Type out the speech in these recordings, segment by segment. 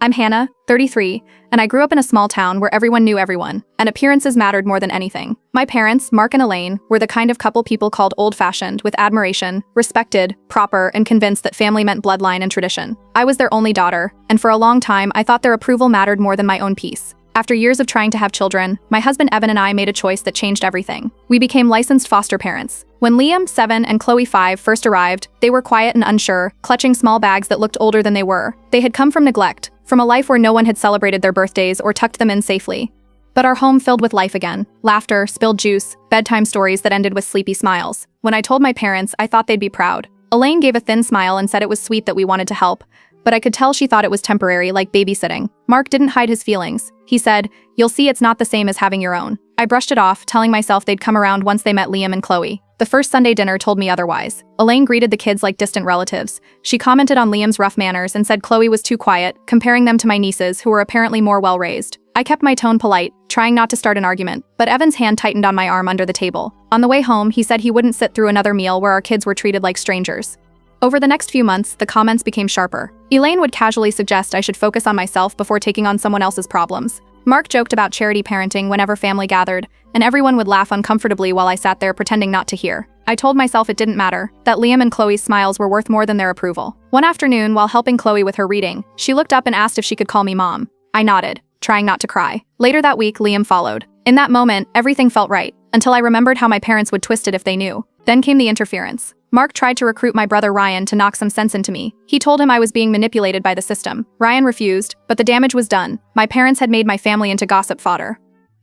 I'm Hannah, 33, and I grew up in a small town where everyone knew everyone, and appearances mattered more than anything. My parents, Mark and Elaine, were the kind of couple people called old-fashioned, with admiration, respected, proper, and convinced that family meant bloodline and tradition. I was their only daughter, and for a long time I thought their approval mattered more than my own peace. After years of trying to have children, my husband Evan and I made a choice that changed everything. We became licensed foster parents. When Liam, 7, and Chloe, 5, first arrived, they were quiet and unsure, clutching small bags that looked older than they were. They had come from neglect, from a life where no one had celebrated their birthdays or tucked them in safely. But our home filled with life again. Laughter, spilled juice, bedtime stories that ended with sleepy smiles. When I told my parents, I thought they'd be proud. Elaine gave a thin smile and said it was sweet that we wanted to help, but I could tell she thought it was temporary, like babysitting. Mark didn't hide his feelings. He said, "You'll see it's not the same as having your own." I brushed it off, telling myself they'd come around once they met Liam and Chloe. The first Sunday dinner told me otherwise. Elaine greeted the kids like distant relatives. She commented on Liam's rough manners and said Chloe was too quiet, comparing them to my nieces, who were apparently more well-raised. I kept my tone polite, trying not to start an argument, but Evan's hand tightened on my arm under the table. On the way home, he said he wouldn't sit through another meal where our kids were treated like strangers. Over the next few months, the comments became sharper. Elaine would casually suggest I should focus on myself before taking on someone else's problems. Mark joked about charity parenting whenever family gathered, and everyone would laugh uncomfortably while I sat there pretending not to hear. I told myself it didn't matter, that Liam and Chloe's smiles were worth more than their approval. One afternoon, while helping Chloe with her reading, she looked up and asked if she could call me Mom. I nodded, trying not to cry. Later that week, Liam followed. In that moment, everything felt right, until I remembered how my parents would twist it if they knew. Then came the interference. Mark tried to recruit my brother Ryan to knock some sense into me. He told him I was being manipulated by the system. Ryan refused, but the damage was done. My parents had made my family into gossip fodder.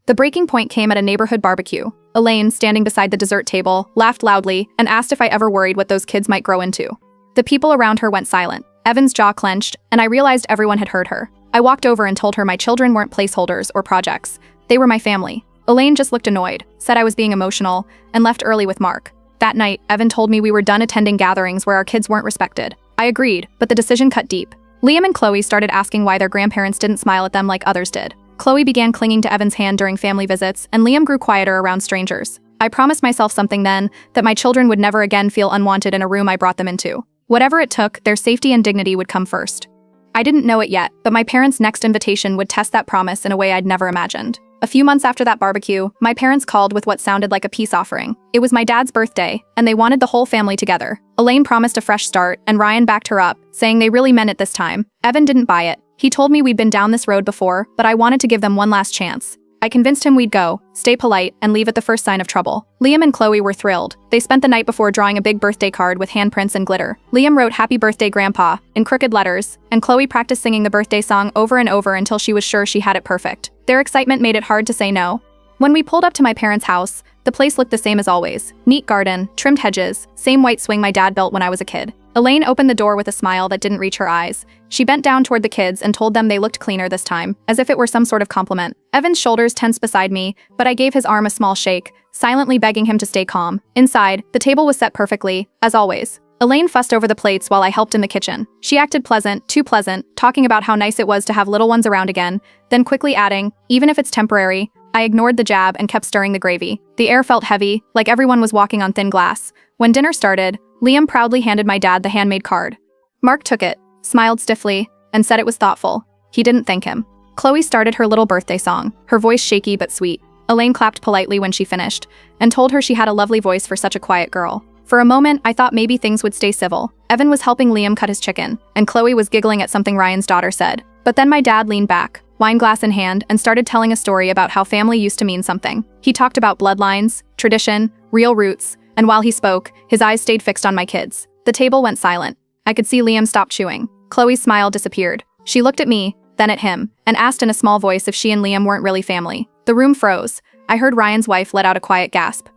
The breaking point came at a neighborhood barbecue. Elaine, standing beside the dessert table, laughed loudly and asked if I ever worried what those kids might grow into. The people around her went silent. Evan's jaw clenched, and I realized everyone had heard her. I walked over and told her my children weren't placeholders or projects. They were my family. Elaine just looked annoyed, said I was being emotional, and left early with Mark. That night, Evan told me we were done attending gatherings where our kids weren't respected. I agreed, but the decision cut deep. Liam and Chloe started asking why their grandparents didn't smile at them like others did. Chloe began clinging to Evan's hand during family visits, and Liam grew quieter around strangers. I promised myself something then, that my children would never again feel unwanted in a room I brought them into. Whatever it took, their safety and dignity would come first. I didn't know it yet, but my parents' next invitation would test that promise in a way I'd never imagined. A few months after that barbecue, my parents called with what sounded like a peace offering. It was my dad's birthday, and they wanted the whole family together. Elaine promised a fresh start, and Ryan backed her up, saying they really meant it this time. Evan didn't buy it. He told me we'd been down this road before, but I wanted to give them one last chance. I convinced him we'd go, stay polite, and leave at the first sign of trouble. Liam and Chloe were thrilled. They spent the night before drawing a big birthday card with handprints and glitter. Liam wrote "Happy Birthday, Grandpa" in crooked letters, and Chloe practiced singing the birthday song over and over until she was sure she had it perfect. Their excitement made it hard to say no. When we pulled up to my parents' house, the place looked the same as always. Neat garden, trimmed hedges, same white swing my dad built when I was a kid. Elaine opened the door with a smile that didn't reach her eyes. She bent down toward the kids and told them they looked cleaner this time, as if it were some sort of compliment. Evan's shoulders tensed beside me, but I gave his arm a small shake, silently begging him to stay calm. Inside, the table was set perfectly, as always. Elaine fussed over the plates while I helped in the kitchen. She acted pleasant, too pleasant, talking about how nice it was to have little ones around again, then quickly adding, "Even if it's temporary." I ignored the jab and kept stirring the gravy. The air felt heavy, like everyone was walking on thin glass. When dinner started, Liam proudly handed my dad the handmade card. Mark took it, smiled stiffly, and said it was thoughtful. He didn't thank him. Chloe started her little birthday song, her voice shaky but sweet. Elaine clapped politely when she finished, and told her she had a lovely voice for such a quiet girl. For a moment, I thought maybe things would stay civil. Evan was helping Liam cut his chicken, and Chloe was giggling at something Ryan's daughter said. But then my dad leaned back, wine glass in hand, and started telling a story about how family used to mean something. He talked about bloodlines, tradition, real roots, and while he spoke, his eyes stayed fixed on my kids. The table went silent. I could see Liam stop chewing. Chloe's smile disappeared. She looked at me, then at him, and asked in a small voice if she and Liam weren't really family. The room froze. I heard Ryan's wife let out a quiet gasp.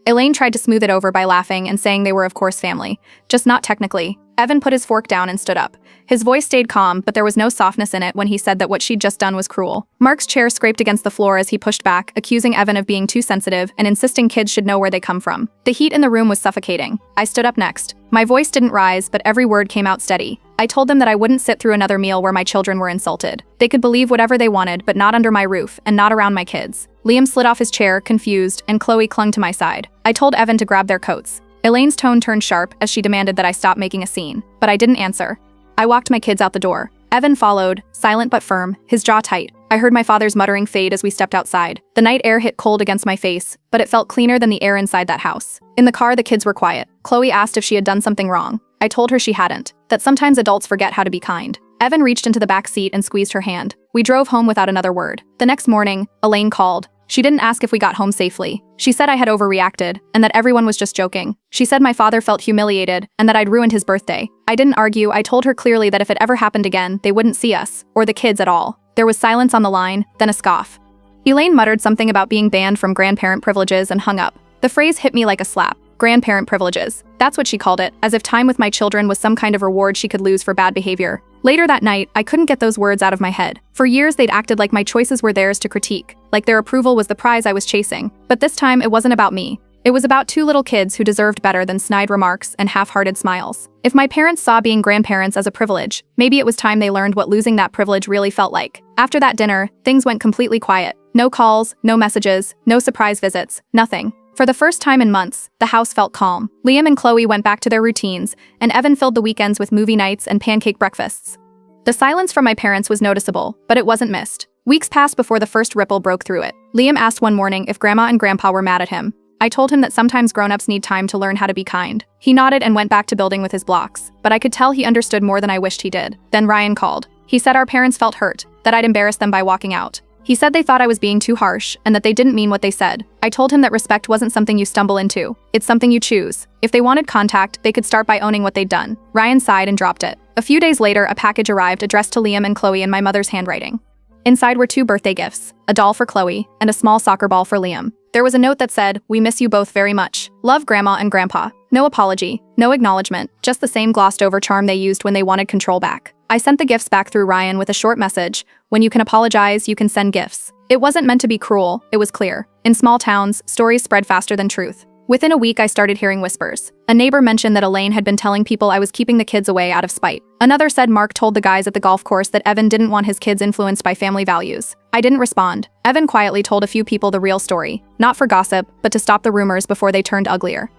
Elaine tried to smooth it over by laughing and saying they were of course family, just not technically. Evan put his fork down and stood up. His voice stayed calm, but there was no softness in it when he said that what she'd just done was cruel. Mark's chair scraped against the floor as he pushed back, accusing Evan of being too sensitive and insisting kids should know where they come from. The heat in the room was suffocating. I stood up next. My voice didn't rise, but every word came out steady. I told them that I wouldn't sit through another meal where my children were insulted. They could believe whatever they wanted, but not under my roof, and not around my kids. Liam slid off his chair, confused, and Chloe clung to my side. I told Evan to grab their coats. Elaine's tone turned sharp as she demanded that I stop making a scene, but I didn't answer. I walked my kids out the door. Evan followed, silent but firm, his jaw tight. I heard my father's muttering fade as we stepped outside. The night air hit cold against my face, but it felt cleaner than the air inside that house. In the car, the kids were quiet. Chloe asked if she had done something wrong. I told her she hadn't, that sometimes adults forget how to be kind. Evan reached into the back seat and squeezed her hand. We drove home without another word. The next morning, Elaine called. She didn't ask if we got home safely. She said I had overreacted, and that everyone was just joking. She said my father felt humiliated, and that I'd ruined his birthday. I didn't argue. I told her clearly that if it ever happened again, they wouldn't see us, or the kids at all. There was silence on the line, then a scoff. Elaine muttered something about being banned from grandparent privileges and hung up. The phrase hit me like a slap. Grandparent privileges. That's what she called it, as if time with my children was some kind of reward she could lose for bad behavior. Later that night, I couldn't get those words out of my head. For years, they'd acted like my choices were theirs to critique, like their approval was the prize I was chasing. But this time, it wasn't about me. It was about two little kids who deserved better than snide remarks and half-hearted smiles. If my parents saw being grandparents as a privilege, maybe it was time they learned what losing that privilege really felt like. After that dinner, things went completely quiet. No calls, no messages, no surprise visits, nothing. For the first time in months, the house felt calm. Liam and Chloe went back to their routines, and Evan filled the weekends with movie nights and pancake breakfasts. The silence from my parents was noticeable, but it wasn't missed. Weeks passed before the first ripple broke through it. Liam asked one morning if Grandma and Grandpa were mad at him. I told him that sometimes grown-ups need time to learn how to be kind. He nodded and went back to building with his blocks, but I could tell he understood more than I wished he did. Then Ryan called. He said our parents felt hurt, that I'd embarrassed them by walking out. He said they thought I was being too harsh and that they didn't mean what they said. I told him that respect wasn't something you stumble into. It's something you choose. If they wanted contact, they could start by owning what they'd done. Ryan sighed and dropped it. A few days later, a package arrived addressed to Liam and Chloe in my mother's handwriting. Inside were 2 birthday gifts, a doll for Chloe and a small soccer ball for Liam. There was a note that said, "We miss you both very much. Love Grandma and Grandpa." No apology, no acknowledgement, just the same glossed-over charm they used when they wanted control back. I sent the gifts back through Ryan with a short message. When you can apologize, you can send gifts. It wasn't meant to be cruel, it was clear. In small towns, stories spread faster than truth. Within a week, I started hearing whispers. A neighbor mentioned that Elaine had been telling people I was keeping the kids away out of spite. Another said Mark told the guys at the golf course that Evan didn't want his kids influenced by family values. I didn't respond. Evan quietly told a few people the real story, not for gossip, but to stop the rumors before they turned uglier.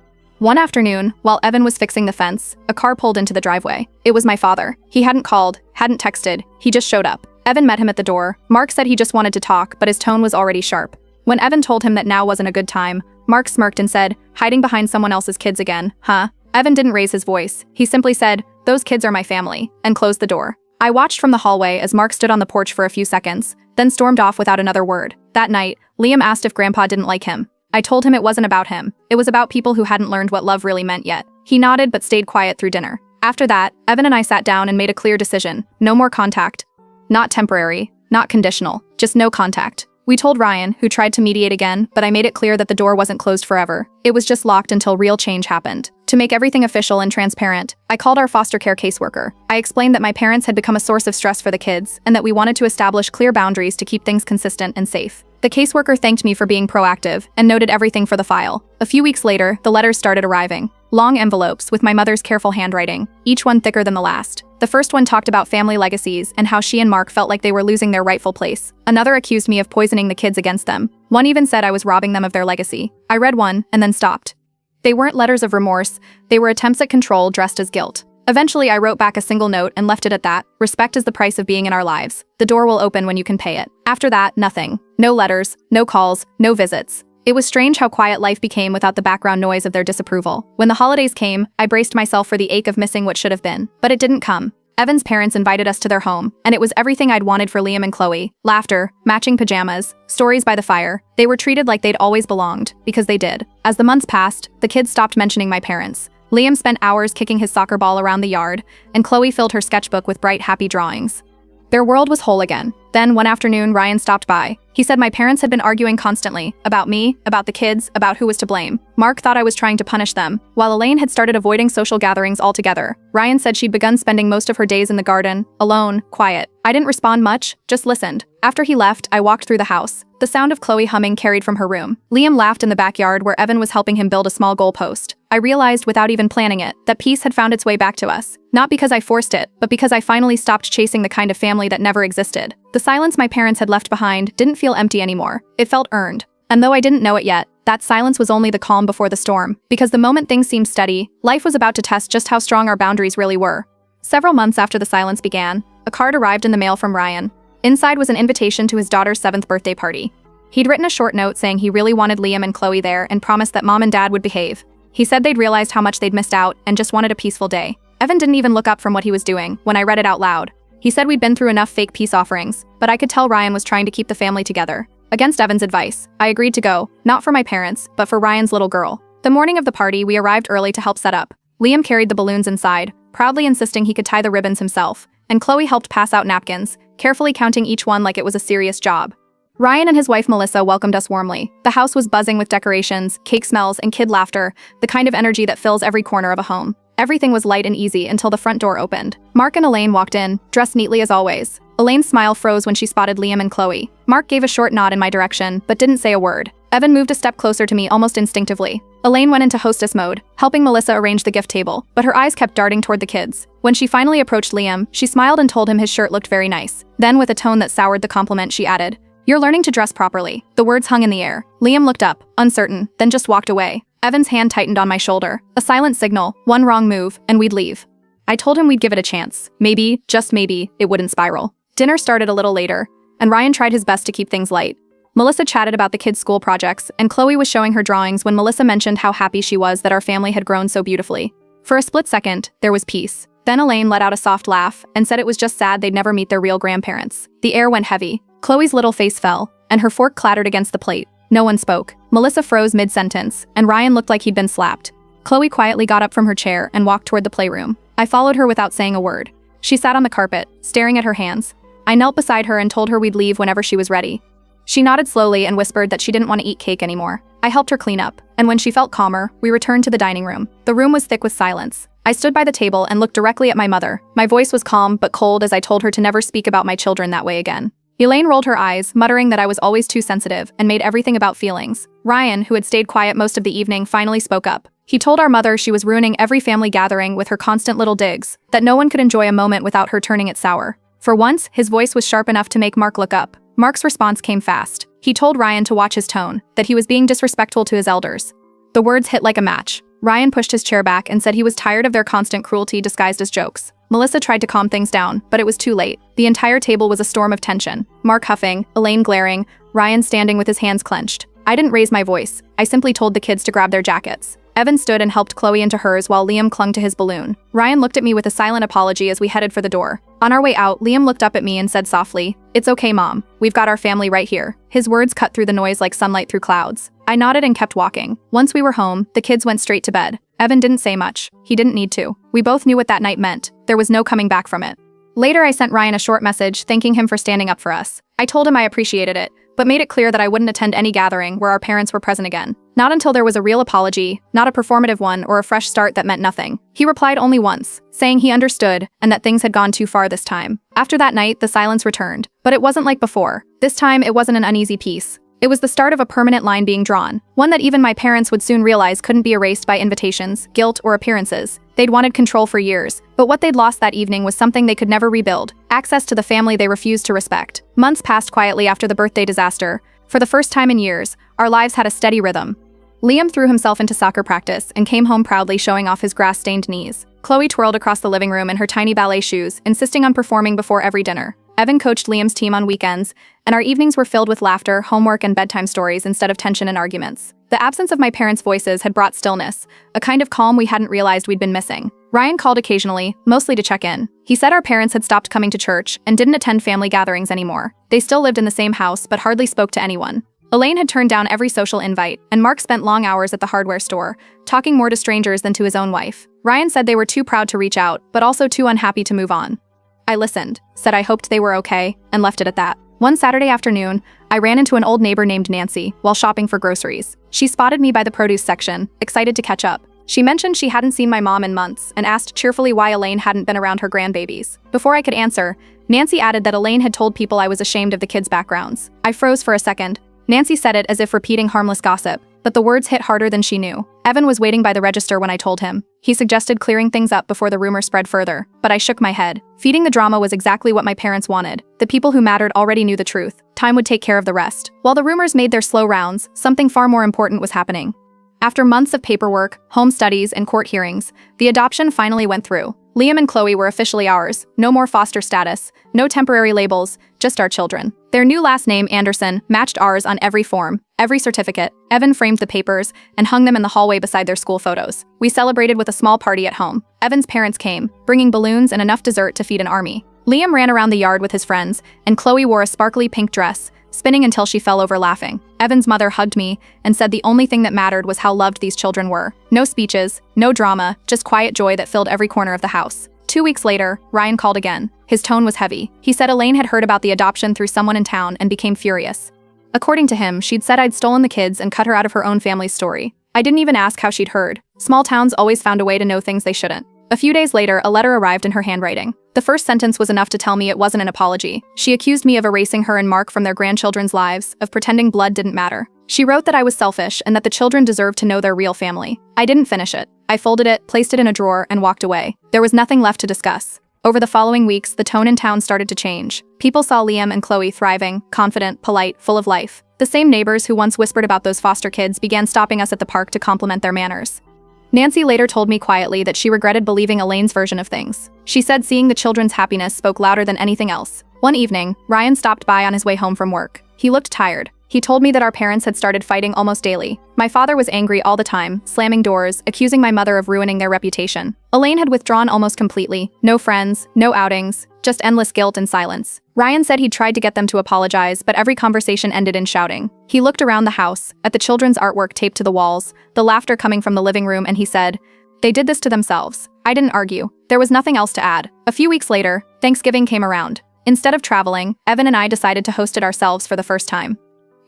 One afternoon, while Evan was fixing the fence, a car pulled into the driveway. It was my father. He hadn't called, hadn't texted, he just showed up. Evan met him at the door. Mark said he just wanted to talk, but his tone was already sharp. When Evan told him that now wasn't a good time, Mark smirked and said, "Hiding behind someone else's kids again, huh?" Evan didn't raise his voice. He simply said, "Those kids are my family," and closed the door. I watched from the hallway as Mark stood on the porch for a few seconds, then stormed off without another word. That night, Liam asked if Grandpa didn't like him. I told him it wasn't about him. It was about people who hadn't learned what love really meant yet. He nodded but stayed quiet through dinner. After that, Evan and I sat down and made a clear decision. No more contact. Not temporary, not conditional, just no contact. We told Ryan, who tried to mediate again, but I made it clear that the door wasn't closed forever. It was just locked until real change happened. To make everything official and transparent, I called our foster care caseworker. I explained that my parents had become a source of stress for the kids, and that we wanted to establish clear boundaries to keep things consistent and safe. The caseworker thanked me for being proactive and noted everything for the file. A few weeks later, the letters started arriving. Long envelopes with my mother's careful handwriting, each one thicker than the last. The first one talked about family legacies and how she and Mark felt like they were losing their rightful place. Another accused me of poisoning the kids against them. One even said I was robbing them of their legacy. I read one and then stopped. They weren't letters of remorse, they were attempts at control dressed as guilt. Eventually, I wrote back a single note and left it at that. Respect is the price of being in our lives. The door will open when you can pay it. After that, nothing. No letters, no calls, no visits. It was strange how quiet life became without the background noise of their disapproval. When the holidays came, I braced myself for the ache of missing what should have been. But it didn't come. Evan's parents invited us to their home, and it was everything I'd wanted for Liam and Chloe. Laughter, matching pajamas, stories by the fire. They were treated like they'd always belonged, because they did. As the months passed, the kids stopped mentioning my parents. Liam spent hours kicking his soccer ball around the yard, and Chloe filled her sketchbook with bright, happy drawings. Their world was whole again. Then, one afternoon, Ryan stopped by. He said my parents had been arguing constantly, about me, about the kids, about who was to blame. Mark thought I was trying to punish them, while Elaine had started avoiding social gatherings altogether. Ryan said she'd begun spending most of her days in the garden, alone, quiet. I didn't respond much, just listened. After he left, I walked through the house. The sound of Chloe humming carried from her room. Liam laughed in the backyard where Evan was helping him build a small goalpost. I realized, without even planning it, that peace had found its way back to us. Not because I forced it, but because I finally stopped chasing the kind of family that never existed. The silence my parents had left behind didn't feel empty anymore. It felt earned. And though I didn't know it yet, that silence was only the calm before the storm. Because the moment things seemed steady, life was about to test just how strong our boundaries really were. Several months after the silence began, a card arrived in the mail from Ryan. Inside was an invitation to his daughter's 7th birthday party. He'd written a short note saying he really wanted Liam and Chloe there and promised that Mom and Dad would behave. He said they'd realized how much they'd missed out and just wanted a peaceful day. Evan didn't even look up from what he was doing when I read it out loud. He said we'd been through enough fake peace offerings, but I could tell Ryan was trying to keep the family together. Against Evan's advice, I agreed to go, not for my parents, but for Ryan's little girl. The morning of the party, we arrived early to help set up. Liam carried the balloons inside, proudly insisting he could tie the ribbons himself, and Chloe helped pass out napkins, carefully counting each one like it was a serious job. Ryan and his wife Melissa welcomed us warmly. The house was buzzing with decorations, cake smells, and kid laughter, the kind of energy that fills every corner of a home. Everything was light and easy until the front door opened. Mark and Elaine walked in, dressed neatly as always. Elaine's smile froze when she spotted Liam and Chloe. Mark gave a short nod in my direction, but didn't say a word. Evan moved a step closer to me almost instinctively. Elaine went into hostess mode, helping Melissa arrange the gift table, but her eyes kept darting toward the kids. When she finally approached Liam, she smiled and told him his shirt looked very nice. Then, with a tone that soured the compliment, she added, "You're learning to dress properly." The words hung in the air. Liam looked up, uncertain, then just walked away. Evan's hand tightened on my shoulder. A silent signal, one wrong move, and we'd leave. I told him we'd give it a chance. Maybe, just maybe, it wouldn't spiral. Dinner started a little later, and Ryan tried his best to keep things light. Melissa chatted about the kids' school projects, and Chloe was showing her drawings when Melissa mentioned how happy she was that our family had grown so beautifully. For a split second, there was peace. Then Elaine let out a soft laugh and said it was just sad they'd never meet their real grandparents. The air went heavy. Chloe's little face fell, and her fork clattered against the plate. No one spoke. Melissa froze mid-sentence, and Ryan looked like he'd been slapped. Chloe quietly got up from her chair and walked toward the playroom. I followed her without saying a word. She sat on the carpet, staring at her hands. I knelt beside her and told her we'd leave whenever she was ready. She nodded slowly and whispered that she didn't want to eat cake anymore. I helped her clean up, and when she felt calmer, we returned to the dining room. The room was thick with silence. I stood by the table and looked directly at my mother. My voice was calm but cold as I told her to never speak about my children that way again. Elaine rolled her eyes, muttering that I was always too sensitive and made everything about feelings. Ryan, who had stayed quiet most of the evening, finally spoke up. He told our mother she was ruining every family gathering with her constant little digs, that no one could enjoy a moment without her turning it sour. For once, his voice was sharp enough to make Mark look up. Mark's response came fast. He told Ryan to watch his tone, that he was being disrespectful to his elders. The words hit like a match. Ryan pushed his chair back and said he was tired of their constant cruelty disguised as jokes. Melissa tried to calm things down, but it was too late. The entire table was a storm of tension. Mark huffing, Elaine glaring, Ryan standing with his hands clenched. I didn't raise my voice. I simply told the kids to grab their jackets. Evan stood and helped Chloe into hers while Liam clung to his balloon. Ryan looked at me with a silent apology as we headed for the door. On our way out, Liam looked up at me and said softly, "It's okay, Mom. We've got our family right here." His words cut through the noise like sunlight through clouds. I nodded and kept walking. Once we were home, the kids went straight to bed. Evan didn't say much. He didn't need to. We both knew what that night meant. There was no coming back from it. Later, I sent Ryan a short message thanking him for standing up for us. I told him I appreciated it, but made it clear that I wouldn't attend any gathering where our parents were present again. Not until there was a real apology, not a performative one or a fresh start that meant nothing. He replied only once, saying he understood and that things had gone too far this time. After that night, the silence returned, but it wasn't like before. This time, it wasn't an uneasy peace. It was the start of a permanent line being drawn, one that even my parents would soon realize couldn't be erased by invitations, guilt, or appearances. They'd wanted control for years, but what they'd lost that evening was something they could never rebuild, access to the family they refused to respect. Months passed quietly after the birthday disaster. For the first time in years, our lives had a steady rhythm. Liam threw himself into soccer practice and came home proudly showing off his grass-stained knees. Chloe twirled across the living room in her tiny ballet shoes, insisting on performing before every dinner. Evan coached Liam's team on weekends, and our evenings were filled with laughter, homework, and bedtime stories instead of tension and arguments. The absence of my parents' voices had brought stillness, a kind of calm we hadn't realized we'd been missing. Ryan called occasionally, mostly to check in. He said our parents had stopped coming to church and didn't attend family gatherings anymore. They still lived in the same house, but hardly spoke to anyone. Elaine had turned down every social invite, and Mark spent long hours at the hardware store, talking more to strangers than to his own wife. Ryan said they were too proud to reach out, but also too unhappy to move on. I listened, said I hoped they were okay, and left it at that. One Saturday afternoon, I ran into an old neighbor named Nancy while shopping for groceries. She spotted me by the produce section, excited to catch up. She mentioned she hadn't seen my mom in months and asked cheerfully why Elaine hadn't been around her grandbabies. Before I could answer, Nancy added that Elaine had told people I was ashamed of the kids' backgrounds. I froze for a second. Nancy said it as if repeating harmless gossip, but the words hit harder than she knew. Evan was waiting by the register when I told him. He suggested clearing things up before the rumor spread further, but I shook my head. Feeding the drama was exactly what my parents wanted. The people who mattered already knew the truth. Time would take care of the rest. While the rumors made their slow rounds, something far more important was happening. After months of paperwork, home studies, and court hearings, the adoption finally went through. Liam and Chloe were officially ours. No more foster status, no temporary labels, just our children. Their new last name, Anderson, matched ours on every form, every certificate. Evan framed the papers and hung them in the hallway beside their school photos. We celebrated with a small party at home. Evan's parents came, bringing balloons and enough dessert to feed an army. Liam ran around the yard with his friends, and Chloe wore a sparkly pink dress, spinning until she fell over laughing. Evan's mother hugged me and said the only thing that mattered was how loved these children were. No speeches, no drama, just quiet joy that filled every corner of the house. 2 weeks later, Ryan called again. His tone was heavy. He said Elaine had heard about the adoption through someone in town and became furious. According to him, she'd said I'd stolen the kids and cut her out of her own family's story. I didn't even ask how she'd heard. Small towns always found a way to know things they shouldn't. A few days later, a letter arrived in her handwriting. The first sentence was enough to tell me it wasn't an apology. She accused me of erasing her and Mark from their grandchildren's lives, of pretending blood didn't matter. She wrote that I was selfish and that the children deserved to know their real family. I didn't finish it. I folded it, placed it in a drawer, and walked away. There was nothing left to discuss. Over the following weeks, the tone in town started to change. People saw Liam and Chloe thriving, confident, polite, full of life. The same neighbors who once whispered about those foster kids began stopping us at the park to compliment their manners. Nancy later told me quietly that she regretted believing Elaine's version of things. She said seeing the children's happiness spoke louder than anything else. One evening, Ryan stopped by on his way home from work. He looked tired. He told me that our parents had started fighting almost daily. My father was angry all the time, slamming doors, accusing my mother of ruining their reputation. Elaine had withdrawn almost completely. No friends, no outings, just endless guilt and silence. Ryan said he'd tried to get them to apologize, but every conversation ended in shouting. He looked around the house, at the children's artwork taped to the walls, the laughter coming from the living room, and he said, "They did this to themselves." I didn't argue. There was nothing else to add. A few weeks later, Thanksgiving came around. Instead of traveling, Evan and I decided to host it ourselves for the first time.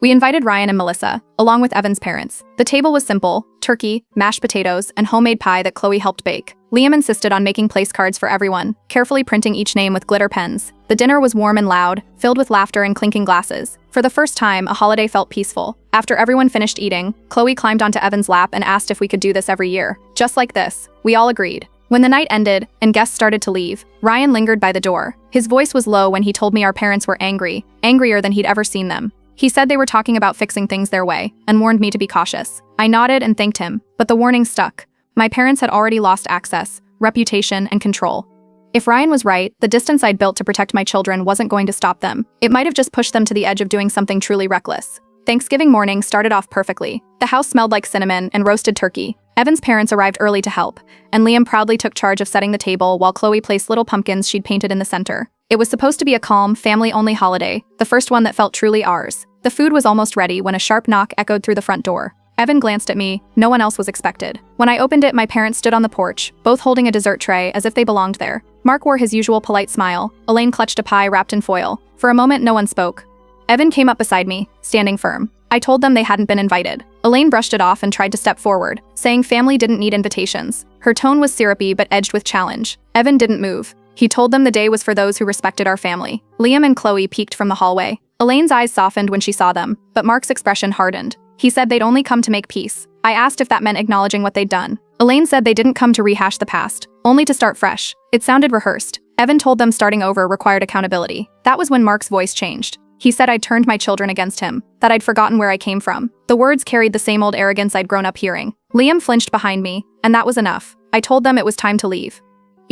We invited Ryan and Melissa, along with Evan's parents. The table was simple: turkey, mashed potatoes, and homemade pie that Chloe helped bake. Liam insisted on making place cards for everyone, carefully printing each name with glitter pens. The dinner was warm and loud, filled with laughter and clinking glasses. For the first time, a holiday felt peaceful. After everyone finished eating, Chloe climbed onto Evan's lap and asked if we could do this every year. Just like this. We all agreed. When the night ended and guests started to leave, Ryan lingered by the door. His voice was low when he told me our parents were angry, angrier than he'd ever seen them. He said they were talking about fixing things their way, and warned me to be cautious. I nodded and thanked him, but the warning stuck. My parents had already lost access, reputation, and control. If Ryan was right, the distance I'd built to protect my children wasn't going to stop them. It might have just pushed them to the edge of doing something truly reckless. Thanksgiving morning started off perfectly. The house smelled like cinnamon and roasted turkey. Evan's parents arrived early to help, and Liam proudly took charge of setting the table while Chloe placed little pumpkins she'd painted in the center. It was supposed to be a calm, family-only holiday, the first one that felt truly ours. The food was almost ready when a sharp knock echoed through the front door. Evan glanced at me. No one else was expected. When I opened it, my parents stood on the porch, both holding a dessert tray as if they belonged there. Mark wore his usual polite smile. Elaine clutched a pie wrapped in foil. For a moment, no one spoke. Evan came up beside me, standing firm. I told them they hadn't been invited. Elaine brushed it off and tried to step forward, saying family didn't need invitations. Her tone was syrupy but edged with challenge. Evan didn't move. He told them the day was for those who respected our family. Liam and Chloe peeked from the hallway. Elaine's eyes softened when she saw them, but Mark's expression hardened. He said they'd only come to make peace. I asked if that meant acknowledging what they'd done. Elaine said they didn't come to rehash the past, only to start fresh. It sounded rehearsed. Evan told them starting over required accountability. That was when Mark's voice changed. He said I'd turned my children against him, that I'd forgotten where I came from. The words carried the same old arrogance I'd grown up hearing. Liam flinched behind me, and that was enough. I told them it was time to leave.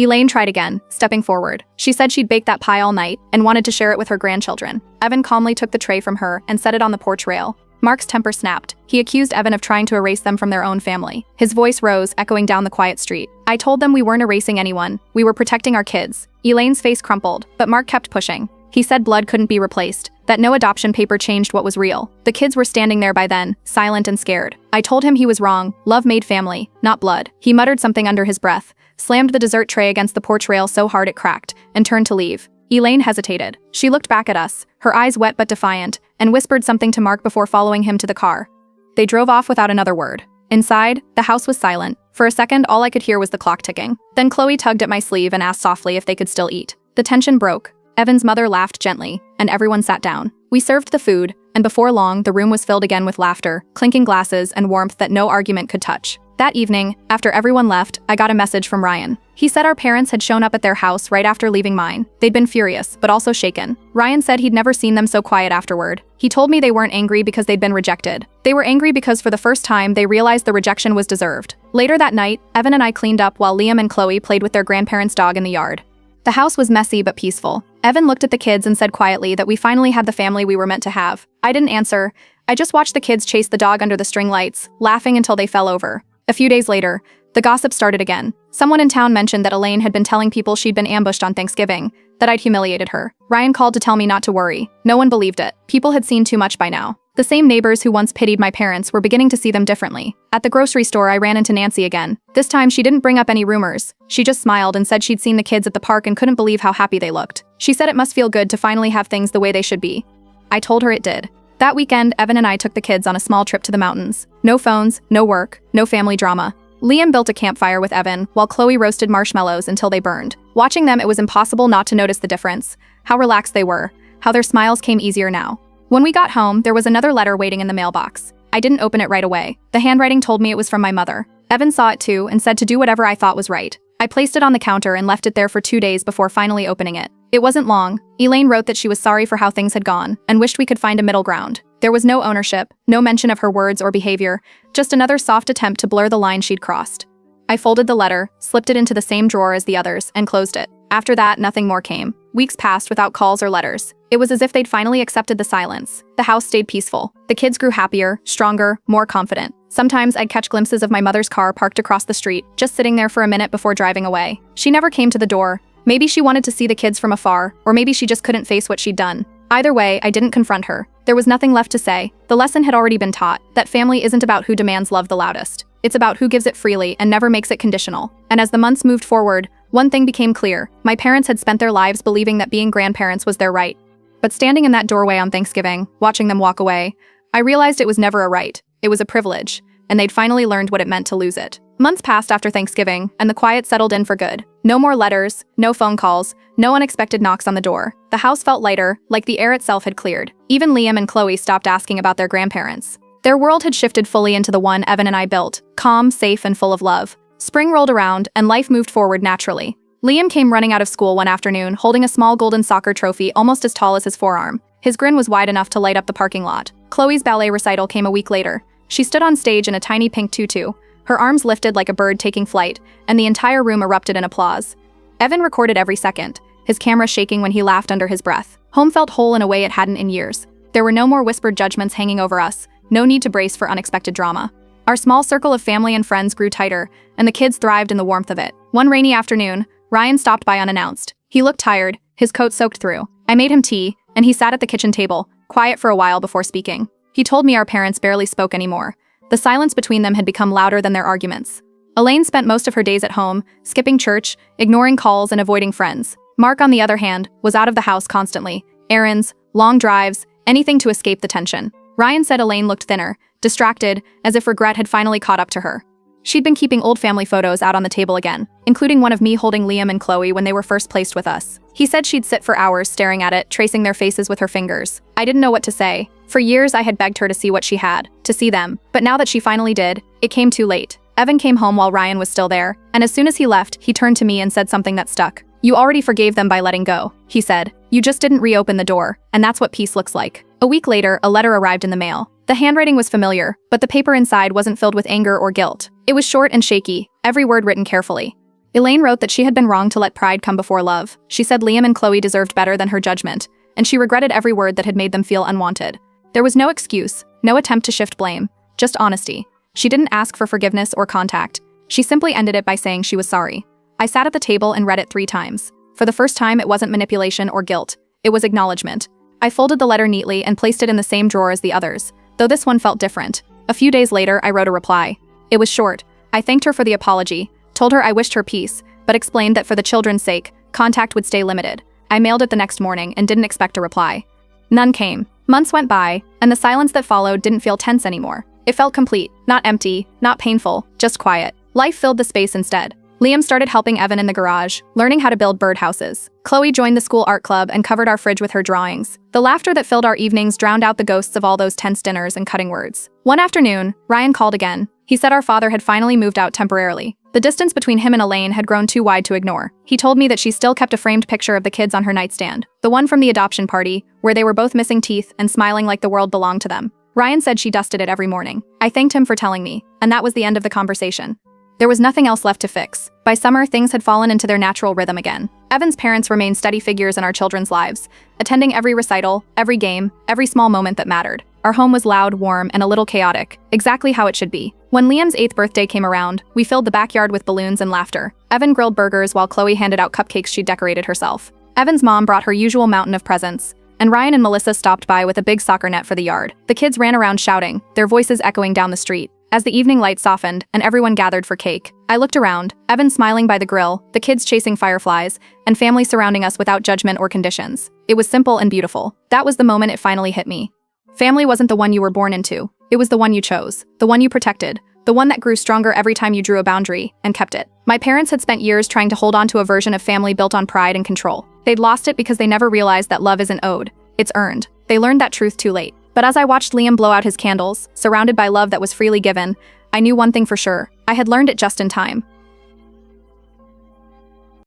Elaine tried again, stepping forward. She said she'd baked that pie all night and wanted to share it with her grandchildren. Evan calmly took the tray from her and set it on the porch rail. Mark's temper snapped. He accused Evan of trying to erase them from their own family. His voice rose, echoing down the quiet street. I told them we weren't erasing anyone. We were protecting our kids. Elaine's face crumpled, but Mark kept pushing. He said blood couldn't be replaced, that no adoption paper changed what was real. The kids were standing there by then, silent and scared. I told him he was wrong. Love made family, not blood. He muttered something under his breath, slammed the dessert tray against the porch rail so hard it cracked, and turned to leave. Elaine hesitated. She looked back at us, her eyes wet but defiant, and whispered something to Mark before following him to the car. They drove off without another word. Inside, the house was silent. For a second, all I could hear was the clock ticking. Then Chloe tugged at my sleeve and asked softly if they could still eat. The tension broke. Evan's mother laughed gently, and everyone sat down. We served the food, and before long, the room was filled again with laughter, clinking glasses, and warmth that no argument could touch. That evening, after everyone left, I got a message from Ryan. He said our parents had shown up at their house right after leaving mine. They'd been furious, but also shaken. Ryan said he'd never seen them so quiet afterward. He told me they weren't angry because they'd been rejected. They were angry because for the first time, they realized the rejection was deserved. Later that night, Evan and I cleaned up while Liam and Chloe played with their grandparents' dog in the yard. The house was messy but peaceful. Evan looked at the kids and said quietly that we finally had the family we were meant to have. I didn't answer. I just watched the kids chase the dog under the string lights, laughing until they fell over. A few days later, the gossip started again. Someone in town mentioned that Elaine had been telling people she'd been ambushed on Thanksgiving, that I'd humiliated her. Ryan called to tell me not to worry. No one believed it. People had seen too much by now. The same neighbors who once pitied my parents were beginning to see them differently. At the grocery store, I ran into Nancy again. This time, she didn't bring up any rumors. She just smiled and said she'd seen the kids at the park and couldn't believe how happy they looked. She said it must feel good to finally have things the way they should be. I told her it did. That weekend, Evan and I took the kids on a small trip to the mountains. No phones, no work, no family drama. Liam built a campfire with Evan, while Chloe roasted marshmallows until they burned. Watching them, it was impossible not to notice the difference. How relaxed they were. How their smiles came easier now. When we got home, there was another letter waiting in the mailbox. I didn't open it right away. The handwriting told me it was from my mother. Evan saw it too and said to do whatever I thought was right. I placed it on the counter and left it there for 2 days before finally opening it. It wasn't long. Elaine wrote that she was sorry for how things had gone and wished we could find a middle ground. There was no ownership, no mention of her words or behavior, just another soft attempt to blur the line she'd crossed. I folded the letter, slipped it into the same drawer as the others, and closed it. After that, nothing more came. Weeks passed without calls or letters. It was as if they'd finally accepted the silence. The house stayed peaceful. The kids grew happier, stronger, more confident. Sometimes I'd catch glimpses of my mother's car parked across the street, just sitting there for a minute before driving away. She never came to the door. Maybe she wanted to see the kids from afar, or maybe she just couldn't face what she'd done. Either way, I didn't confront her. There was nothing left to say. The lesson had already been taught, that family isn't about who demands love the loudest. It's about who gives it freely and never makes it conditional. And as the months moved forward, one thing became clear. My parents had spent their lives believing that being grandparents was their right. But standing in that doorway on Thanksgiving, watching them walk away, I realized it was never a right. It was a privilege, and they'd finally learned what it meant to lose it. Months passed after Thanksgiving, and the quiet settled in for good. No more letters, no phone calls, no unexpected knocks on the door. The house felt lighter, like the air itself had cleared. Even Liam and Chloe stopped asking about their grandparents. Their world had shifted fully into the one Evan and I built, calm, safe, and full of love. Spring rolled around, and life moved forward naturally. Liam came running out of school one afternoon, holding a small golden soccer trophy almost as tall as his forearm. His grin was wide enough to light up the parking lot. Chloe's ballet recital came a week later. She stood on stage in a tiny pink tutu, her arms lifted like a bird taking flight, and the entire room erupted in applause. Evan recorded every second, his camera shaking when he laughed under his breath. Home felt whole in a way it hadn't in years. There were no more whispered judgments hanging over us, no need to brace for unexpected drama. Our small circle of family and friends grew tighter, and the kids thrived in the warmth of it. One rainy afternoon, Ryan stopped by unannounced. He looked tired, his coat soaked through. I made him tea, and he sat at the kitchen table, quiet for a while before speaking. He told me our parents barely spoke anymore. The silence between them had become louder than their arguments. Elaine spent most of her days at home, skipping church, ignoring calls, and avoiding friends. Mark, on the other hand, was out of the house constantly. Errands, long drives, anything to escape the tension. Ryan said Elaine looked thinner, distracted, as if regret had finally caught up to her. She'd been keeping old family photos out on the table again, including one of me holding Liam and Chloe when they were first placed with us. He said she'd sit for hours staring at it, tracing their faces with her fingers. I didn't know what to say. For years, I had begged her to see what she had, to see them. But now that she finally did, it came too late. Evan came home while Ryan was still there, and as soon as he left, he turned to me and said something that stuck. "You already forgave them by letting go," he said. "You just didn't reopen the door, and that's what peace looks like." A week later, a letter arrived in the mail. The handwriting was familiar, but the paper inside wasn't filled with anger or guilt. It was short and shaky, every word written carefully. Elaine wrote that she had been wrong to let pride come before love. She said Liam and Chloe deserved better than her judgment, and she regretted every word that had made them feel unwanted. There was no excuse, no attempt to shift blame, just honesty. She didn't ask for forgiveness or contact. She simply ended it by saying she was sorry. I sat at the table and read it 3 times. For the first time, it wasn't manipulation or guilt. It was acknowledgement. I folded the letter neatly and placed it in the same drawer as the others, though this one felt different. A few days later, I wrote a reply. It was short. I thanked her for the apology, told her I wished her peace, but explained that for the children's sake, contact would stay limited. I mailed it the next morning and didn't expect a reply. None came. Months went by, and the silence that followed didn't feel tense anymore. It felt complete, not empty, not painful, just quiet. Life filled the space instead. Liam started helping Evan in the garage, learning how to build birdhouses. Chloe joined the school art club and covered our fridge with her drawings. The laughter that filled our evenings drowned out the ghosts of all those tense dinners and cutting words. One afternoon, Ryan called again. He said our father had finally moved out temporarily. The distance between him and Elaine had grown too wide to ignore. He told me that she still kept a framed picture of the kids on her nightstand, the one from the adoption party, where they were both missing teeth and smiling like the world belonged to them. Ryan said she dusted it every morning. I thanked him for telling me, and that was the end of the conversation. There was nothing else left to fix. By summer, things had fallen into their natural rhythm again. Evan's parents remained steady figures in our children's lives, attending every recital, every game, every small moment that mattered. Our home was loud, warm, and a little chaotic, exactly how it should be. When Liam's 8th birthday came around, we filled the backyard with balloons and laughter. Evan grilled burgers while Chloe handed out cupcakes she'd decorated herself. Evan's mom brought her usual mountain of presents, and Ryan and Melissa stopped by with a big soccer net for the yard. The kids ran around shouting, their voices echoing down the street. As the evening light softened and everyone gathered for cake, I looked around, Evan smiling by the grill, the kids chasing fireflies, and family surrounding us without judgment or conditions. It was simple and beautiful. That was the moment it finally hit me. Family wasn't the one you were born into. It was the one you chose, the one you protected, the one that grew stronger every time you drew a boundary and kept it. My parents had spent years trying to hold on to a version of family built on pride and control. They'd lost it because they never realized that love isn't owed, it's earned. They learned that truth too late. But as I watched Liam blow out his candles, surrounded by love that was freely given, I knew one thing for sure. I had learned it just in time.